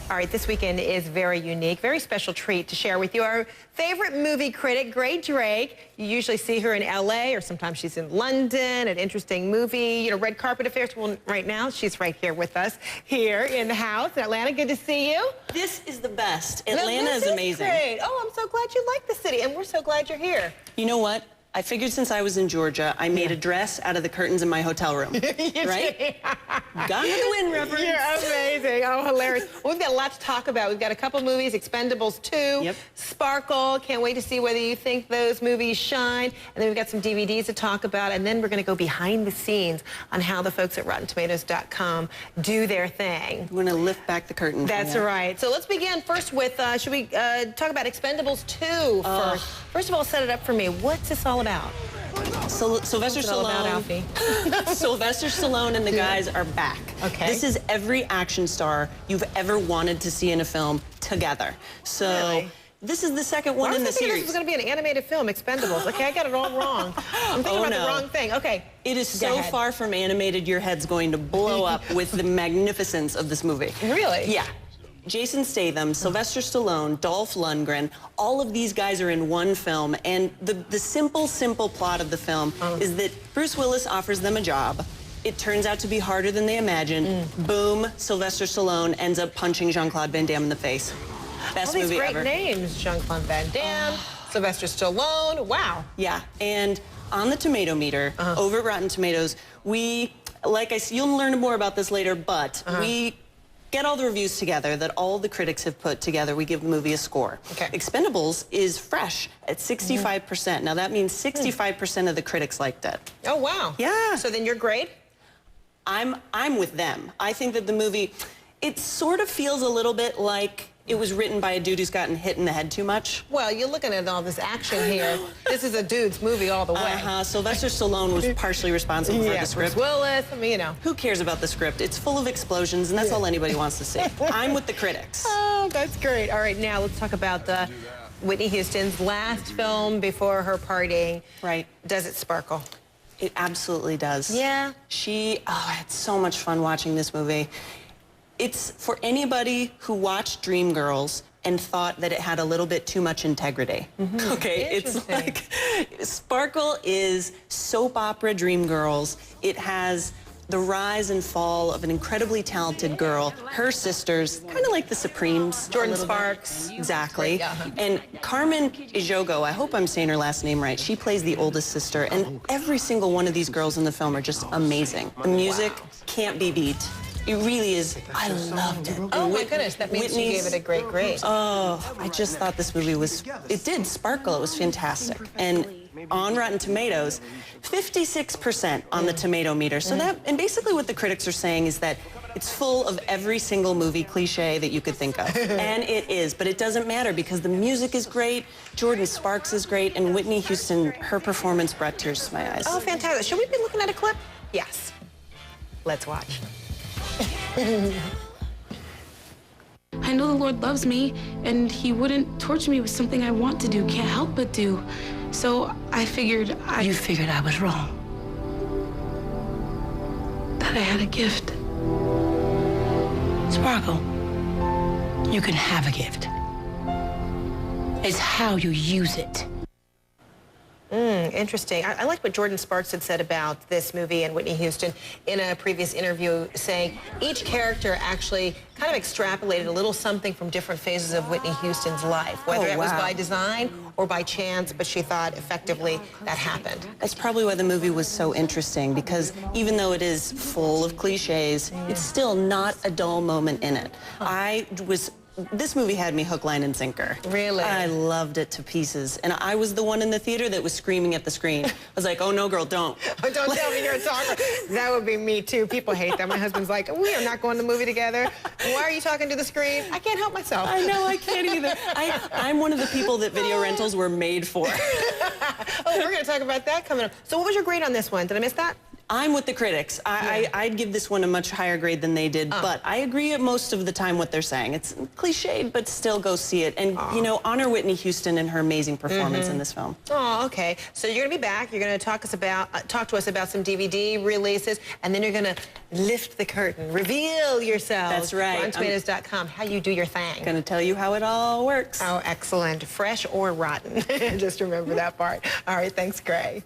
All right, this weekend is very unique, very special treat to share with you. Our favorite movie critic, Grae Drake. You usually see her in LA, or sometimes she's in London, an interesting movie, red carpet affairs. Well, right now, she's right here with us, here in the house in Atlanta. Good to see you. This is the best. Atlanta is amazing. Great. Oh, I'm so glad you like the city, and we're so glad you're here. You know what? I figured since I was in Georgia, I made a dress out of the curtains in my hotel room. Right? Gone with the Wind reference. You're amazing. Oh, hilarious. Well, we've got a lot to talk about. We've got a couple movies, Expendables 2, Sparkle. Can't wait to see whether you think those movies shine. And then we've got some DVDs to talk about. And then we're going to go behind the scenes on how the folks at RottenTomatoes.com do their thing. We're going to lift back the curtain. That's right. So let's begin first with, should we talk about Expendables 2 first? First of all, set it up for me. What's this all about? Sylvester Stallone. Sylvester Stallone and the guys are back. Okay. This is every action star you've ever wanted to see in a film together. So really? This is the second one in the series. This was going to be an animated film, Expendables. Okay, I got it all wrong. I'm thinking about the wrong thing. Okay. It is so far from animated, your head's going to blow up with the magnificence of this movie. Really? Yeah. Jason Statham, Sylvester Stallone, Dolph Lundgren, all of these guys are in one film, and the simple plot of the film is that Bruce Willis offers them a job. It turns out to be harder than they imagined. Boom, Sylvester Stallone ends up punching Jean-Claude Van Damme in the face. Best movie ever. All these great names, Jean-Claude Van Damme, Sylvester Stallone, wow. Yeah, and on the tomato meter, over at Rotten Tomatoes, you'll learn more about this later, but we get all the reviews together that all the critics have put together. We give the movie a score. Okay. Expendables is fresh at 65%. Now that means 65% of the critics liked it. Oh, wow. Yeah. So then your grade? I'm with them. I think that the movie, it sort of feels a little bit like it was written by a dude who's gotten hit in the head too much. Well, you're looking at all this action here. This is a dude's movie all the way. Sylvester Stallone was partially responsible for the script. Bruce Willis, I mean, Who cares about the script? It's full of explosions, and that's all anybody wants to see. I'm with the critics. Oh, that's great. All right, now let's talk about Whitney Houston's last film before her parting. Right. Does it sparkle? It absolutely does. Yeah. I had so much fun watching this movie. It's for anybody who watched Dreamgirls and thought that it had a little bit too much integrity. Okay, it's like Sparkle is soap opera Dreamgirls. It has the rise and fall of an incredibly talented girl, her sisters, kind of like the Supremes. Jordan Sparks. Exactly. And Carmen Ejogo, I hope I'm saying her last name right, she plays the oldest sister, and every single one of these girls in the film are just amazing. The music can't be beat. It really is. I loved it. Oh, my goodness. That means you gave it a great grade. Oh, I just thought this movie it did sparkle. It was fantastic. And on Rotten Tomatoes, 56% on the tomato meter. So and basically what the critics are saying is that it's full of every single movie cliche that you could think of. And it is, but it doesn't matter because the music is great, Jordan Sparks is great, and Whitney Houston, her performance brought tears to my eyes. Oh, fantastic. Should we be looking at a clip? Yes. Let's watch. I know the Lord loves me, and he wouldn't torture me with something I want to do, can't help but do. So I figured You figured I was wrong. that I had a gift. Sparkle, you can have a gift. It's how you use it. Interesting. I like what Jordan Sparks had said about this movie and Whitney Houston in a previous interview, saying each character actually kind of extrapolated a little something from different phases of Whitney Houston's life, whether it was by design or by chance, but she thought effectively that happened. That's probably why the movie was so interesting, because even though it is full of cliches, it's still not a dull moment in it. This movie had me hook, line, and sinker. Really? I loved it to pieces. And I was the one in the theater that was screaming at the screen. I was like, oh, no, girl, don't. Oh, don't tell me you're a talker. That would be me, too. People hate that. My husband's like, we are not going to the movie together. Why are you talking to the screen? I can't help myself. I know, I can't either. I'm one of the people that video rentals were made for. Oh, we're going to talk about that coming up. So what was your grade on this one? Did I miss that? I'm with the critics. I'd give this one a much higher grade than they did, but I agree at most of the time what they're saying. It's cliched, but still go see it. And, you know, honor Whitney Houston and her amazing performance in this film. Oh, okay. So you're going to be back. You're going to talk to us about some DVD releases, and then you're going to lift the curtain, reveal yourselves. That's right. RottenTomatoes.com, how you do your thing. Going to tell you how it all works. Oh, excellent. Fresh or rotten. Just remember that part. All right, thanks, Grae.